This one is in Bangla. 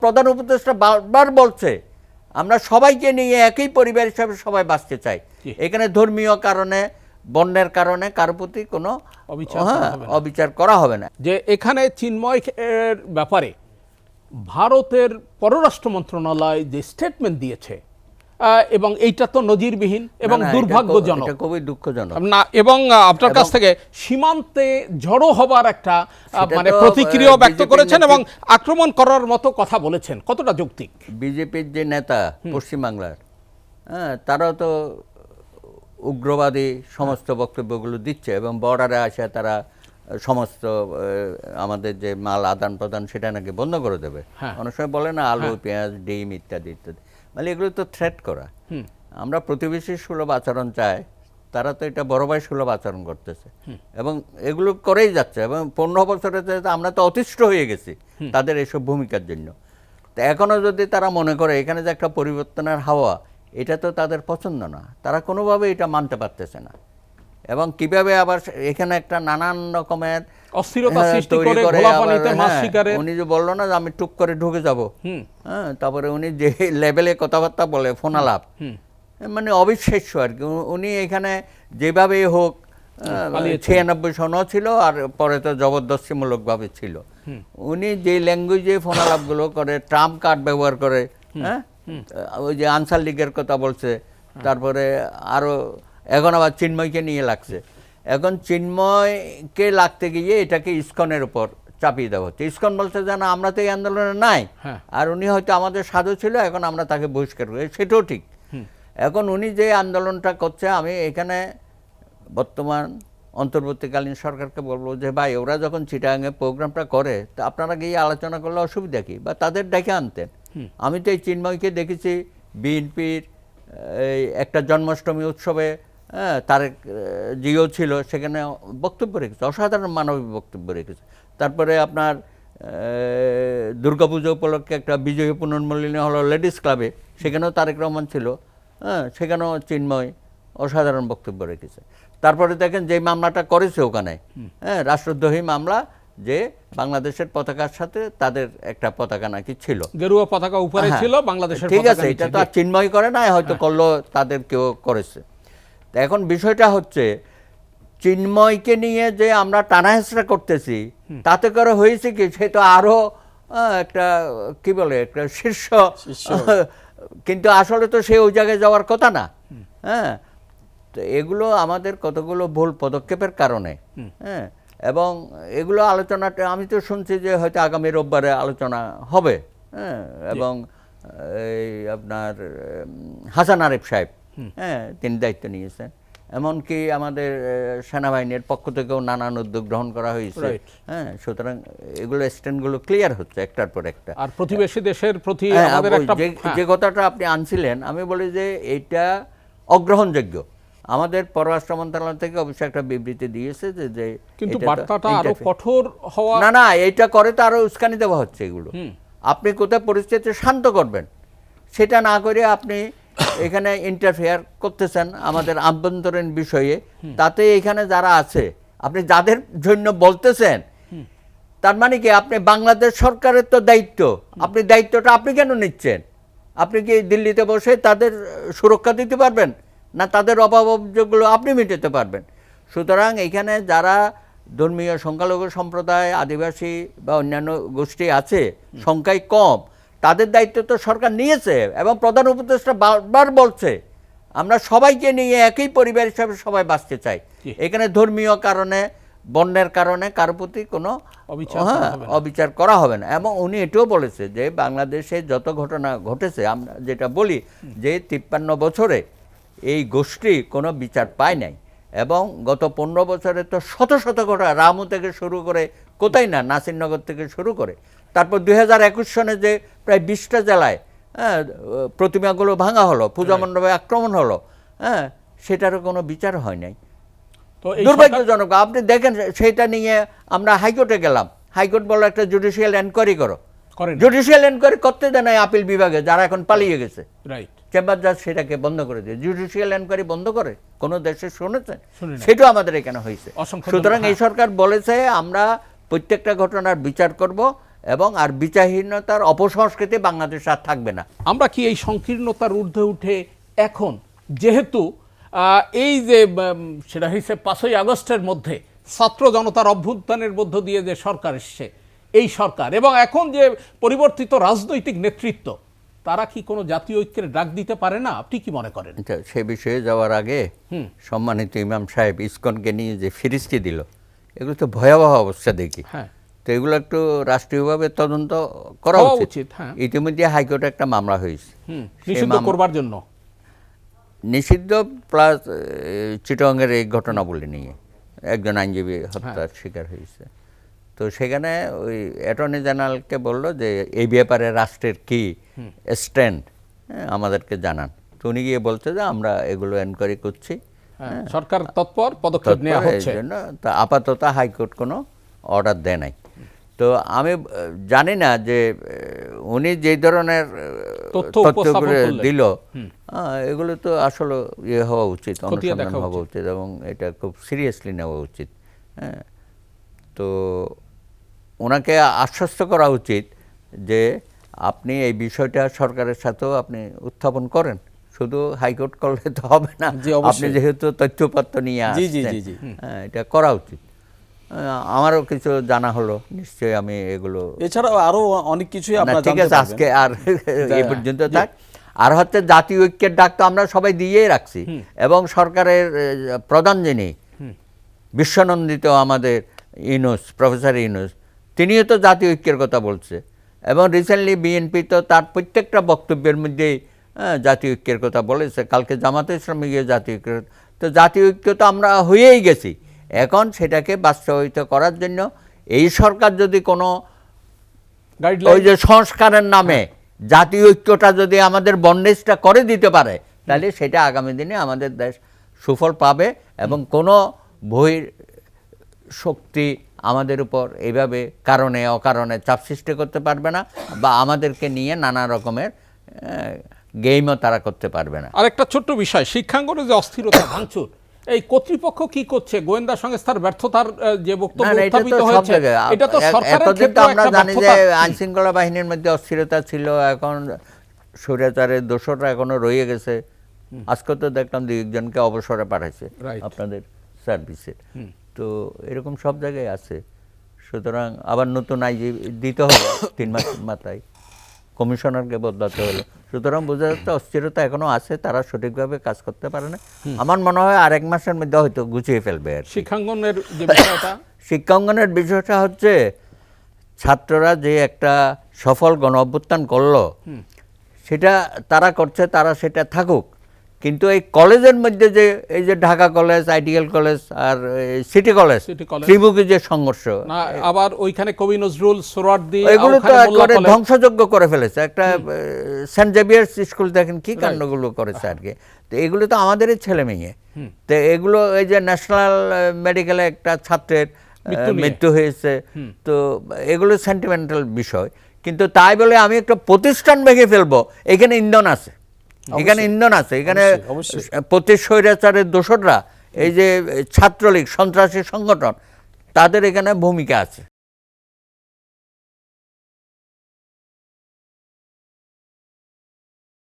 প্রধান উপদেষ্টা বারবার বলছে আমরা সবাইকে নিয়ে একই পরিবার হিসাবে সবাই বাঁচতে চাই। এখানে ধর্মীয় কারণে বন্যের কারণে কারো প্রতি কোনো অবিচার করা হবে না। যে এখানে চিন্ময় এর ব্যাপারে ভারতের পররাষ্ট্র মন্ত্রণালয় যে স্টেটমেন্ট দিয়েছে এবং এইটা তো নজিরবিহীন এবং দুর্ভাগ্যজনক, খুবই দুঃখজনক না, এবং আপনার কাছ থেকে সীমান্তে জড়ো হবার একটা মানে প্রতিক্রিয়া ব্যক্ত করেছেন এবং আক্রমণ করার মতো কথা বলেছেন, কতটা যৌক্তিক? বিজেপির যে নেতা পশ্চিমবাংলার, তারাও তো উগ্রবাদী সমস্ত বক্তব্যগুলো দিচ্ছে এবং বর্ডারে আসে তারা সমস্ত আমাদের যে মাল আদান প্রদান সেটা নাকি বন্ধ করে দেবে। অনেক সময় বলে না আলু পেঁয়াজ ডিম ইত্যাদি ইত্যাদি, মানে এগুলো তো থ্রেট করা। আমরা প্রতিবেশী সুলভ আচরণ চাই, তারা তো এটা বড় ভাই সুলভ আচরণ করতেছে এবং এগুলো করেই যাচ্ছে এবং 15 বছরে আমরা তো অতিষ্ঠ হয়ে গেছি তাদের এসব ভূমিকার জন্য। তো এখনও যদি তারা মনে করে এখানে যে একটা পরিবর্তনের হাওয়া, এটা তো তাদের পছন্দ না, তারা কোনোভাবে এটা মানতে পারতেছে না এবং কিভাবে আবার এখানে একটা নানান রকমের অস্থিরতা সৃষ্টি করে গোলাপানিতে মাছ শিকারে। উনি যে বললো না যে আমি টুক করে ঢুকে যাব, তারপরে উনি যে লেভেলে কথাবার্তা বলে ফোনালাপ, মানে অবিশ্বাস্য আর কি। উনি এখানে যেভাবে হোক 96 সনও ছিল আর পরে তো জবরদস্তিমূলকভাবে ছিল। উনি যে ল্যাঙ্গুয়েজে ফোনালাপগুলো করে, ট্রাম্প কার্ড ব্যবহার করে, ওই যে আনসার লীগের কথা বলছে, তারপরে আরও এখন আবার চিন্ময়কে নিয়ে লাগছে। এখন চিন্ময়কে লাগতে গিয়ে এটাকে ইসকনের উপর চাপিয়ে দেওয়া হচ্ছে। ইসকন বলছে যে না, আমরা তো এই আন্দোলনে নাই, আর উনি হয়তো আমাদের সাধু ছিল, এখন আমরা তাকে বহিষ্কার করি, সেটাও ঠিক। এখন উনি যে আন্দোলনটা করছে, আমি এখানে বর্তমান অন্তর্বর্তীকালীন সরকারকে বলবো যে ভাই, ওরা যখন চিটাগাঙে প্রোগ্রামটা করে তা আপনারা গিয়ে আলোচনা করলে অসুবিধা কি, বা তাদের ডেকে আনতেন। আমি তো এই চিন্ময়কে দেখেছি বিএনপির এই একটা জন্মাষ্টমী উৎসবে, তারেক জিও ছিল, সেখানে বক্তব্য রেখেছে, অসাধারণ মানবিক বক্তব্য রেখেছে। তারপরে আপনার দুর্গাপুজো উপলক্ষে একটা বিজয়ী পুনর্মিলনী হলো লেডিস ক্লাবে, সেখানেও তারেক রহমান ছিল, সেখানেও চিন্ময় অসাধারণ বক্তব্য রেখেছে। তারপরে দেখেন যে মামলাটা করেছে ওখানে, রাষ্ট্রদ্রোহী মামলা, যে বাংলাদেশের পতাকার সাথে তাদের একটা পতাকা নাকি ছিল, গেরুয়া পতাকা উপরে ছিল বাংলাদেশের। ঠিক আছে, এটা তো আর চিন্ময় করে না, হয়তো করলো তাদের কেউ করেছে। তো এখন বিষয়টা হচ্ছে চিন্ময়কে নিয়ে যে আমরা টানাহেঁচড়া করতেছি, তাতে করে হয়েছে কি, সে তো আরো একটা কি বলে একটা শীর্ষ, কিন্তু আসলে তো সে ওই জায়গায় যাওয়ার কথা না। তো এগুলো আমাদের কতগুলো ভুল পদক্ষেপের কারণে, এবং এগুলো আলোচনাটা আমি তো শুনছি যে হয়তো আগামী রোববারে আলোচনা হবে, এবং এই আপনার হাসান আরিফ সাহেব, তিনি দায়িত্ব নিয়েছেন, এমনকি আমাদের সেনাবাহিনীর পক্ষ থেকেও নানান উদ্যোগ গ্রহণ করা হয়েছে। সুতরাং এগুলো স্ট্যান্ডগুলো ক্লিয়ার হচ্ছে একটার পর একটা। আর প্রতিবেশী দেশের প্রতি যে কথাটা আপনি আনছিলেন, আমি বলি যে এটা অগ্রহণযোগ্য। আমাদের পররাষ্ট্র মন্ত্রণালয় থেকে অবশ্যই একটা বিবৃতি দিয়েছে যে কিন্তু বার্তাটা আরো কঠোর হওয়া, না এইটা করে তো আরো উস্কানি দেওয়া হচ্ছে। এগুলো আপনি কোথায় পরিস্থিতি শান্ত করবেন, সেটা না করে আপনি এখানে ইন্টারফেয়ার করতেছেন আমাদের আভ্যন্তরীণ বিষয়ে। তাতে এখানে যারা আছে, আপনি যাদের জন্য বলতেছেন, তার মানে কি আপনি বাংলাদেশ সরকারের তো দায়িত্ব, আপনি দায়িত্বটা আপনি কেন নিচ্ছেন? আপনি কি দিল্লিতে বসে তাদের সুরক্ষা দিতে পারবেন না? তাদের অভাব অভিযোগগুলো আপনি মেটাতে পারবেন? সুতরাং এখানে যারা ধর্মীয় সংখ্যালঘু সম্প্রদায়, আদিবাসী বা অন্যান্য গোষ্ঠী আছে, সংখ্যায় কম, তাদের দায়িত্ব তো সরকার নিয়েছে এবং প্রধান উপদেষ্টা বারবার বলছে আমরা সবাইকে নিয়ে একই পরিবার হিসাবে সবাই বাঁচতে চাই। এখানে ধর্মীয় কারণে বন্যের কারণে কারো প্রতি কোনো অবিচার করা হবে না। এবং উনি এটাও বলেছে যে বাংলাদেশে যত ঘটনা ঘটেছে, আমরা যেটা বলি যে 53 বছরে এই গোষ্ঠী কোনো বিচার পায় নাই, এবং গত 15 বছরে তো শত শত ঘটনা, রামু থেকে শুরু করে কোথায় না, নাসিরনগর থেকে শুরু করে, তারপর 2021 সনে যে প্রায় 20টা জেলায় প্রতিমাগুলো ভাঙা হলো, পূজা মণ্ডপে আক্রমণ হলো, সেটারও কোনো বিচার হয় নাই। দুর্ভাগ্যজনক। আপনি দেখেন সেটা নিয়ে আমরা হাইকোর্টে গেলাম, হাইকোর্ট বললো একটা জুডিশিয়াল এনকোয়ারি করো, জুডিশিয়াল এনকোয়ারি করতে দেয় না আপিল বিভাগে, যারা এখন পালিয়ে গেছে। চেম্বার জাজ সেটাকে বন্ধ করে দিয়ে জুডিশিয়াল এনকোয়ারি বন্ধ করে কোন দেশে শুনেছে? সেটাও আমাদের এখানে হয়েছে। সুতরাং এই সরকার বলেছে আমরা প্রত্যেকটা ঘটনার বিচার করব এবং আর বিচারহীনতার অপসংস্কৃতি বাংলাদেশ আর থাকবে না। আমরা কি এই সংকীর্ণতার ঊর্ধ্বে উঠে এখন যেহেতু এই যে সেটা হয়েছে 5ই আগস্টের মধ্যে ছাত্র জনতার অভ্যুত্থানের মধ্য দিয়ে যে সরকার এসছে, এই সরকার এবং এখন যে পরিবর্তিত রাজনৈতিক নেতৃত্ব, তারা কি কোনো জাতীয় ঐক্যের ডাক দিতে পারে না? আপনি কি মনে করেন? সে বিষয়ে যাওয়ার আগে সম্মানিত ইমাম সাহেব ইসকনকে নিয়ে যে ফিরিস্তি দিল, এগুলো তো ভয়াবহ অবস্থা দেখি। তো এগুলো একটু রাষ্ট্রীয়ভাবে তদন্ত করা উচিত। ইতিমধ্যে হাইকোর্টে একটা মামলা হয়েছে নিষিদ্ধ করবার জন্য, নিষিদ্ধ প্লাস চিটাগাংয়ের এই ঘটনাবলী নিয়ে একজন আইনজীবী হত্যার শিকার হয়েছে। তো সেখানে ওই অ্যাটর্নি জেনারেলকে বলল যে এই ব্যাপারে রাষ্ট্রের কি স্ট্যান্ড আমাদেরকে জানান। তো উনি গিয়ে বলছে যে আমরা এগুলো এনকোয়ারি করছি, সরকার তৎপর পদক্ষেপ নেওয়া হচ্ছে। তা আপাতত হাইকোর্ট কোনো অর্ডার দেয় নাই। তো আমি জানি না যে উনি যে ধরনের তথ্যগুলো দিল, এগুলো তো আসলে ইয়ে হওয়া উচিত, অনুসন্ধান হওয়া উচিত এবং এটা খুব সিরিয়াসলি নেওয়া উচিত। হ্যাঁ, তো ওনাকে আশ্বস্ত করা উচিত যে আপনি এই বিষয়টা সরকারের সাথেও আপনি উত্থাপন করেন, শুধু হাইকোর্ট করলে তো হবে না। আপনি যেহেতু তথ্যপত্র নিয়ে আসছেন, এটা করা উচিত। আমারও কিছু জানা হলো, নিশ্চয়ই আমি এগুলো, এছাড়াও আরো অনেক কিছুই আপনারা ঠিক আছে আজকে আর এই পর্যন্ত থাক। আর হচ্ছে জাতীয় ঐক্যের ডাক তো আমরা সবাই দিয়েই রাখছি এবং সরকারের প্রধান যিনি বিশ্বনন্দিত আমাদের ইউনূস, প্রফেসর ইউনূস, তিনিও তো জাতীয় ঐক্যের কথা বলছে এবং রিসেন্টলি বিএনপি তো তার প্রত্যেকটা বক্তব্যের মধ্যেই জাতীয় ঐক্যের কথা বলেছে। কালকে জামাতে ইসলামী গিয়ে জাতীয় ঐক্য, তো জাতীয় ঐক্য তো আমরা হয়েই গেছি। এখন সেটাকে বাস্তবায়িত করার জন্য এই সরকার যদি কোনো ওই যে সংস্কারের নামে জাতীয় ঐক্যটা যদি আমাদের বন্ডেজটা করে দিতে পারে, তাহলে সেটা আগামী দিনে আমাদের দেশ সুফল পাবে এবং কোনো বহির শক্তি আমাদের উপর এইভাবে কারণে অকারণে চাপ সৃষ্টি করতে পারবে না বা আমাদেরকে নিয়ে নানা রকমের গেমও তারা করতে পারবে না। আরেকটা ছোট্ট বিষয়, শিক্ষাঙ্গনে যে অস্থিরতা ভাঙচুর, এই কর্তৃপক্ষ কি করছে? গোয়েন্দা সংস্থার ব্যর্থতার যে বক্তব্য উত্থাপিত হয়েছে, এটা তো সরকারের ক্ষেত্রে আমরা জানি যে আইন শৃঙ্খলা বাহিনীর মধ্যে অস্থিরতা ছিল, এখন স্বৈরাচারের দোষররা এখনো রয়ে গেছে। আজকে তো দেখলাম 2-1জনকে অবসরে পাঠাইছে আপনাদের সার্ভিসে। তো এরকম সব জায়গায় আছে। সুতরাং আবার নতুন আইজি দিতে হবে 3 মাস মাথায়, কমিশনারকে বদলাতে হলো। সুতরাং বোঝা যাচ্ছে অস্থিরতা এখনো আছে, তারা সঠিকভাবে কাজ করতে পারে না। আমার মনে হয় আর 1 মাসের মধ্যে হয়তো গুছিয়ে ফেলবে। আর শিক্ষাঙ্গনের যে বিষয়টা, শিক্ষাঙ্গনের বিষয়টা হচ্ছে ছাত্ররা যে একটা সফল গণ অভ্যুত্থান করলো, সেটা তারা করছে, তারা সেটা থাকুক, কিন্তু এই কলেজের মধ্যে যে এই যে ঢাকা কলেজ, আইডিয়াল কলেজ আর সিটি কলেজ, ত্রিমুখী যে সংঘর্ষ, আবার ওইখানে কবি নজরুল, সোহরাওয়ার্দী, এগুলো তো একবারে ধ্বংসযজ্ঞ করে ফেলেছে। একটা সেন্ট জেভিয়ার্স স্কুল দেখেন কি কাণ্ডগুলো করেছে আর কি। তো এগুলো তো আমাদেরই ছেলে মেয়ে। তো এগুলো এই যে ন্যাশনাল মেডিকেলে একটা ছাত্রের মৃত্যু হয়েছে, তো এগুলো সেন্টিমেন্টাল বিষয়। কিন্তু তাই বলে আমি একটা প্রতিষ্ঠান ভেঙে ফেলবো, এখানে ইন্ধন আছে, এখানে ইন্ধন আছে, এখানে প্রতি স্বৈরাচারের দোসররা, এই যে ছাত্রলীগ সন্ত্রাসী সংগঠন, তাদের এখানে ভূমিকা আছে।